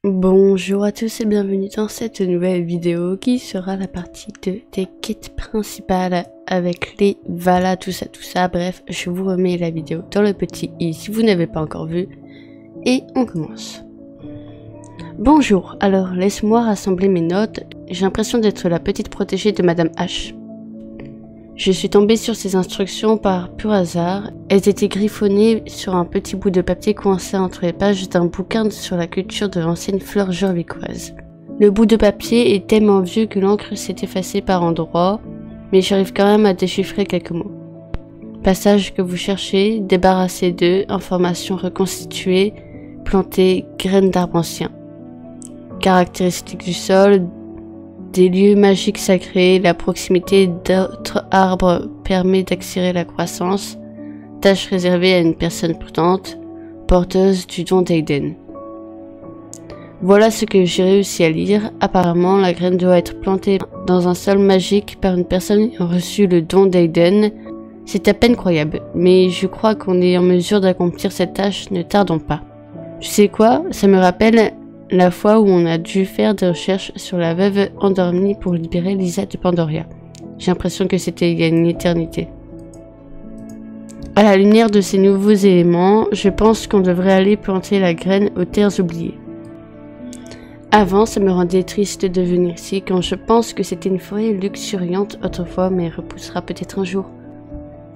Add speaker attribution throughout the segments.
Speaker 1: Bonjour à tous et bienvenue dans cette nouvelle vidéo qui sera la partie 2 des quêtes principales avec les Vala, tout ça. Bref, je vous remets la vidéo dans le petit i si vous n'avez pas encore vu. Et on commence. Bonjour, alors laisse-moi rassembler mes notes. J'ai l'impression d'être la petite protégée de Madame H. Je suis tombée sur ces instructions par pur hasard. Elles étaient griffonnées sur un petit bout de papier coincé entre les pages d'un bouquin sur la culture de l'ancienne fleur jorvicoise. Le bout de papier est tellement vieux que l'encre s'est effacée par endroits, mais j'arrive quand même à déchiffrer quelques mots. Passage que vous cherchez, débarrasser d'eux, informations reconstituées, planter, graines d'arbres anciens. Caractéristiques du sol, des lieux magiques sacrés, la proximité d'autres arbres permet d'accélérer la croissance, tâche réservée à une personne prudente, porteuse du don d'Aiden. Voilà ce que j'ai réussi à lire. Apparemment, la graine doit être plantée dans un sol magique par une personne ayant reçu le don d'Aiden. C'est à peine croyable, mais je crois qu'on est en mesure d'accomplir cette tâche, ne tardons pas. Tu sais quoi? Ça me rappelle la fois où on a dû faire des recherches sur la veuve endormie pour libérer Lisa de Pandoria. J'ai l'impression que c'était il y a une éternité. À la lumière de ces nouveaux éléments, je pense qu'on devrait aller planter la graine aux terres oubliées. Avant, ça me rendait triste de venir ici quand je pense que c'était une forêt luxuriante autrefois, mais repoussera peut-être un jour.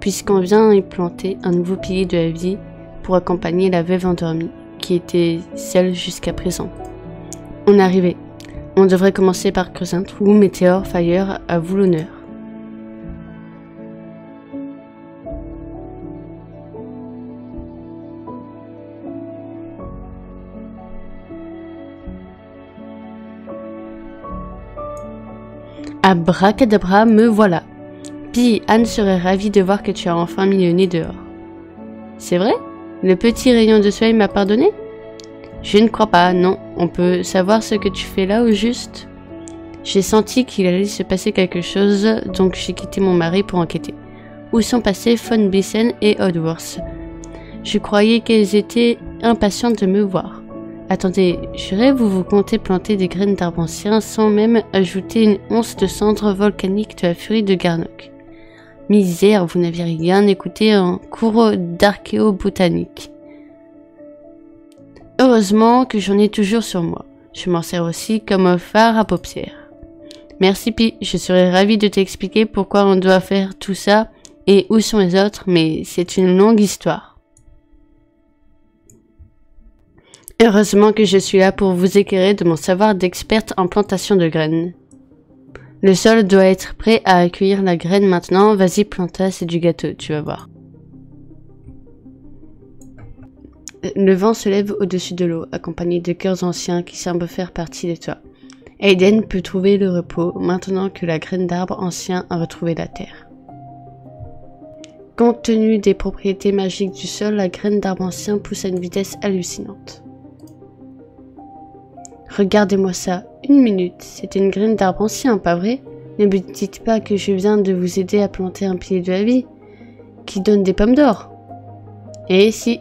Speaker 1: Puisqu'on vient y planter un nouveau pilier de la vie pour accompagner la veuve endormie, qui était seule jusqu'à présent. On est arrivé. On devrait commencer par creuser un trou. Météore, Fire, à vous l'honneur. Abracadabra, me voilà. Puis Anne serait ravie de voir que tu as enfin mis le nez dehors. C'est vrai? Le petit rayon de soleil m'a pardonné? Je ne crois pas, non. On peut savoir ce que tu fais là au juste? J'ai senti qu'il allait se passer quelque chose, donc j'ai quitté mon mari pour enquêter. Où sont passés Von Bissen et Odworth? Je croyais qu'elles étaient impatientes de me voir. Attendez, jurez vous comptez planter des graines d'arbres anciens sans même ajouter une once de cendre volcanique de la furie de Garnock. Misère, vous n'aviez rien écouté en cours d'archéobotanique. Heureusement que j'en ai toujours sur moi. Je m'en sers aussi comme un phare à paupières. Merci Pi, je serais ravie de t'expliquer pourquoi on doit faire tout ça et où sont les autres, mais c'est une longue histoire. Heureusement que je suis là pour vous éclairer de mon savoir d'experte en plantation de graines. Le sol doit être prêt à accueillir la graine maintenant. Vas-y, planta, c'est du gâteau, tu vas voir. Le vent se lève au-dessus de l'eau, accompagné de cœurs anciens qui semblent faire partie de toi. Aiden peut trouver le repos maintenant que la graine d'arbre ancien a retrouvé la terre. Compte tenu des propriétés magiques du sol, la graine d'arbre ancien pousse à une vitesse hallucinante. Regardez-moi ça, 1 minute, c'est une graine d'arbre ancien, pas vrai? Ne me dites pas que je viens de vous aider à planter un pilier de la vie, qui donne des pommes d'or. Et si,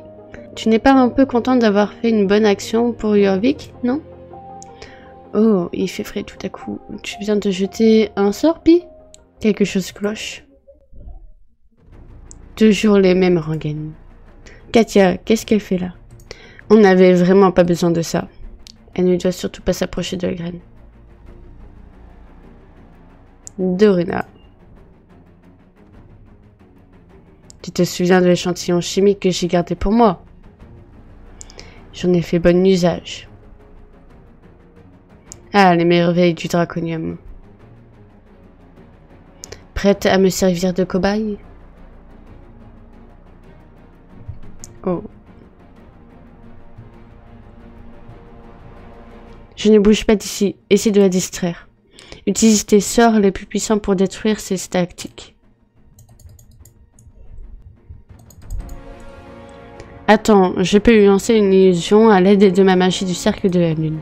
Speaker 1: tu n'es pas un peu content d'avoir fait une bonne action pour Jorvik, non? Oh, il fait frais tout à coup. Tu viens de jeter un sort, Pi? Quelque chose cloche. Toujours les mêmes rengaines. Katia, qu'est-ce qu'elle fait là? On n'avait vraiment pas besoin de ça. Elle ne doit surtout pas s'approcher de la graine. Dorina. Tu te souviens de l'échantillon chimique que j'ai gardé pour moi? J'en ai fait bon usage. Ah, les merveilles du draconium. Prête à me servir de cobaye? Oh. Je ne bouge pas d'ici, essaie de la distraire. Utilise tes sorts les plus puissants pour détruire ces stalactites. Attends, je peux lui lancer une illusion à l'aide de ma magie du cercle de la lune.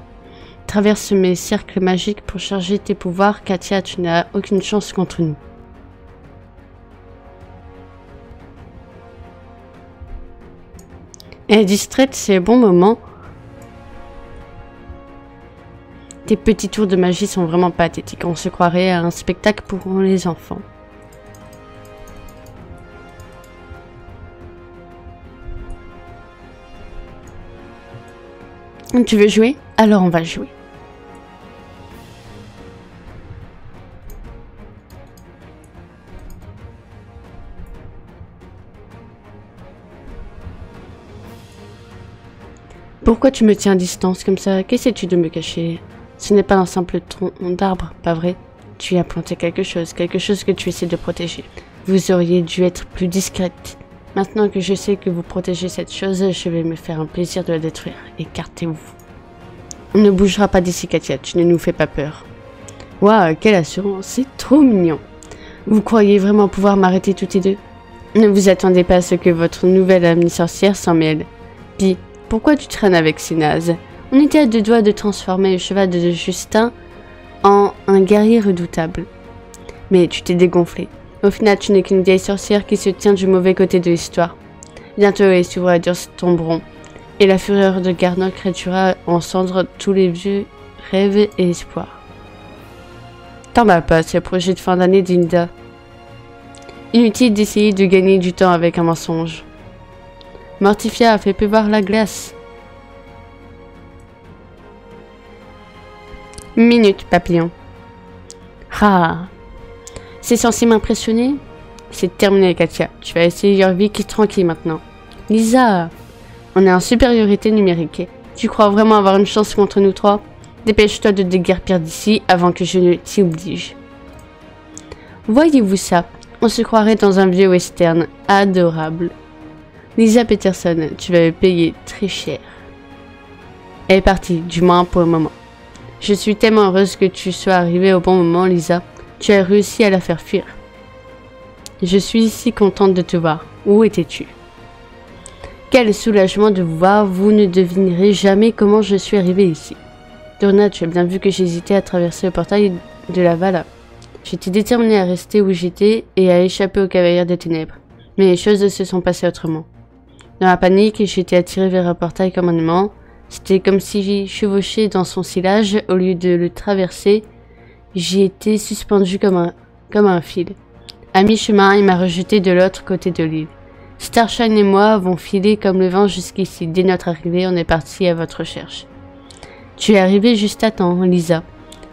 Speaker 1: Traverse mes cercles magiques pour charger tes pouvoirs, Katia, tu n'as aucune chance contre nous. Elle est distraite, c'est le bon moment. Tes petits tours de magie sont vraiment pathétiques. On se croirait à un spectacle pour les enfants. Tu veux jouer? Alors on va jouer. Pourquoi tu me tiens à distance comme ça? Qu'essaies-tu de me cacher? Ce n'est pas un simple tronc d'arbre, pas vrai? Tu y as planté quelque chose que tu essaies de protéger. Vous auriez dû être plus discrète. Maintenant que je sais que vous protégez cette chose, je vais me faire un plaisir de la détruire. Écartez-vous. On ne bougera pas d'ici, Katia, tu ne nous fais pas peur. Waouh, quelle assurance, c'est trop mignon. Vous croyez vraiment pouvoir m'arrêter toutes les deux? Ne vous attendez pas à ce que votre nouvelle amie sorcière s'en mêle. Puis, pourquoi tu traînes avec ces nazes? On était à deux doigts de transformer le cheval de Justin en un guerrier redoutable. Mais tu t'es dégonflé. Au final, tu n'es qu'une vieille sorcière qui se tient du mauvais côté de l'histoire. Bientôt, les souverains tomberont, et la fureur de Garnock réduira en cendres tous les vieux rêves et espoirs. T'en vas pas, c'est le projet de fin d'année d'Inda. Inutile d'essayer de gagner du temps avec un mensonge. Mortifia a fait pleuvoir la glace. Minute, papillon. Ah. C'est censé m'impressionner? C'est terminé, Katia. Tu vas essayer Jorvik tranquille maintenant. Lisa, on est en supériorité numérique. Tu crois vraiment avoir une chance contre nous trois? Dépêche-toi de déguerpir d'ici avant que je ne t'y oblige. Voyez-vous ça? On se croirait dans un vieux western adorable. Lisa Peterson, tu vas le payer très cher. Elle est partie, du moins pour le moment. Je suis tellement heureuse que tu sois arrivée au bon moment, Lisa. Tu as réussi à la faire fuir. Je suis si contente de te voir. Où étais-tu? Quel soulagement de vous voir. Vous ne devinerez jamais comment je suis arrivée ici. Dorna, tu as bien vu que j'hésitais à traverser le portail de la Vala. J'étais déterminée à rester où j'étais et à échapper aux cavalières des ténèbres. Mais les choses se sont passées autrement. Dans la panique, j'étais attirée vers un portail comme un aimant. C'était comme si j'y chevauchais dans son sillage. Au lieu de le traverser, j'y étais suspendue comme un fil. À mi-chemin, il m'a rejeté de l'autre côté de l'île. Starshine et moi avons filé comme le vent jusqu'ici. Dès notre arrivée, on est parti à votre recherche. Tu es arrivée juste à temps, Lisa.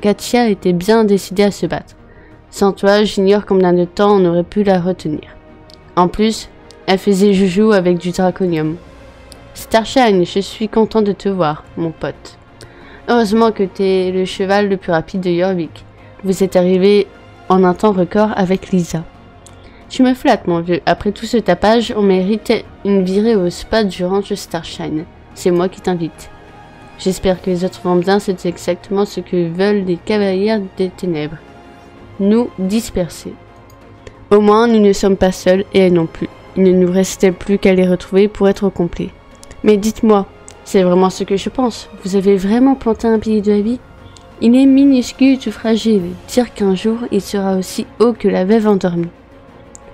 Speaker 1: Katia était bien décidée à se battre. Sans toi, j'ignore combien de temps on aurait pu la retenir. En plus, elle faisait joujou avec du draconium. Starshine, je suis content de te voir, mon pote. Heureusement que t'es le cheval le plus rapide de Jorvik. Vous êtes arrivé en un temps record avec Lisa. Tu me flattes, mon vieux. Après tout ce tapage, on mérite une virée au spa du ranch Starshine. C'est moi qui t'invite. J'espère que les autres vont bien, c'est exactement ce que veulent les cavalières des ténèbres. Nous disperser. Au moins, nous ne sommes pas seuls et elles non plus. Il ne nous restait plus qu'à les retrouver pour être complet. Mais dites-moi, c'est vraiment ce que je pense. Vous avez vraiment planté un pilier de la vie? Il est minuscule et fragile. Dire qu'un jour, il sera aussi haut que la veuve endormie.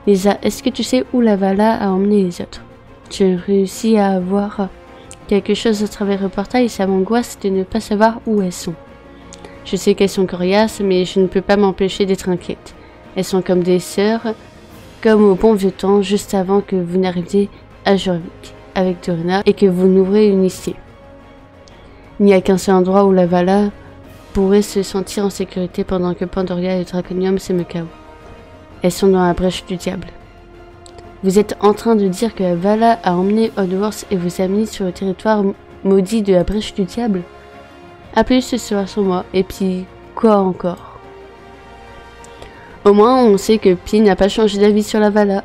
Speaker 1: Lisa, est-ce que tu sais où la Vala a emmené les autres? Tu réussis à avoir quelque chose à travers le portail et ça m'angoisse de ne pas savoir où elles sont. Je sais qu'elles sont coriaces, mais je ne peux pas m'empêcher d'être inquiète. Elles sont comme des sœurs, comme au bon vieux temps, juste avant que vous n'arriviez à Jorvik avec Dorna et que vous nous réunissiez. Il n'y a qu'un seul endroit où la Vala pourrait se sentir en sécurité pendant que Pandoria et le Draconium se me KO. Elles sont dans la brèche du diable. Vous êtes en train de dire que la Vala a emmené Hogwarts et vos amis sur le territoire maudit de la brèche du diable? Appelez ce soir sur moi, et puis quoi encore? Au moins on sait que Pi n'a pas changé d'avis sur la Vala.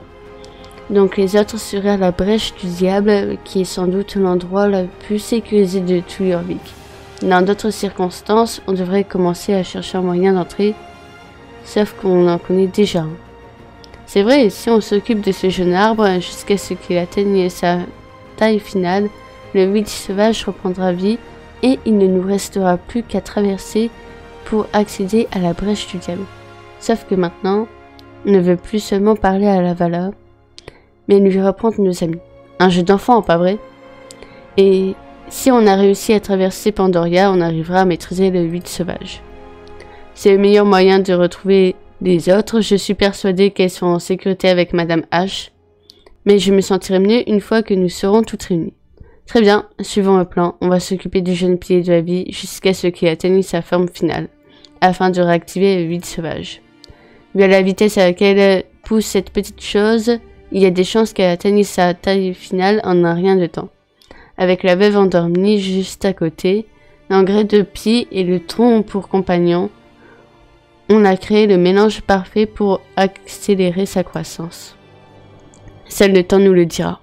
Speaker 1: Donc les autres seraient à la brèche du diable, qui est sans doute l'endroit le plus sécurisé de tout Jorvik. Dans d'autres circonstances, on devrait commencer à chercher un moyen d'entrer, sauf qu'on en connaît déjà un. C'est vrai, si on s'occupe de ce jeune arbre jusqu'à ce qu'il atteigne sa taille finale, le vide sauvage reprendra vie et il ne nous restera plus qu'à traverser pour accéder à la brèche du diable. Sauf que maintenant, on ne veut plus seulement parler à la Vala, mais lui reprendre nos amis. Un jeu d'enfant, pas vrai? Et Si on a réussi à traverser Pandoria, on arrivera à maîtriser le 8 sauvage. C'est le meilleur moyen de retrouver les autres. Je suis persuadée qu'elles sont en sécurité avec Madame H. Mais je me sentirai mieux une fois que nous serons toutes réunies. Très bien, suivons le plan. On va s'occuper du jeune pilier de la vie jusqu'à ce qu'il atteigne sa forme finale, afin de réactiver le 8 sauvage. Vu à la vitesse à laquelle pousse cette petite chose, il y a des chances qu'elle atteigne sa taille finale en un rien de temps. Avec la veuve endormie juste à côté, l'engrais de pied et le tronc pour compagnon, on a créé le mélange parfait pour accélérer sa croissance. Seul le temps nous le dira.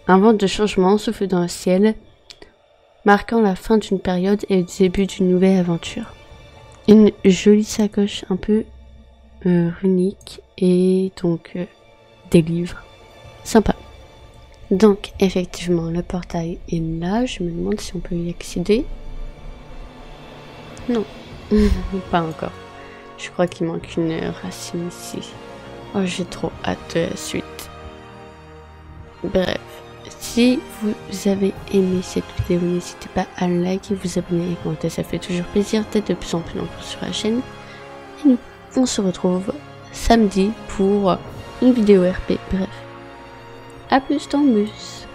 Speaker 1: Un vent de changement souffle dans le ciel, marquant la fin d'une période et le début d'une nouvelle aventure. Une jolie sacoche un peu runique et donc des livres. Sympa. Donc effectivement le portail est là, je me demande si on peut y accéder. Non, pas encore. Je crois qu'il manque une racine ici. Oh, j'ai trop hâte de la suite. Bref. Si vous avez aimé cette vidéo, n'hésitez pas à liker, vous abonner et commenter, ça fait toujours plaisir d'être de plus en plus nombreux sur la chaîne. Et nous, on se retrouve samedi pour une vidéo RP. Bref, à plus dans le bus.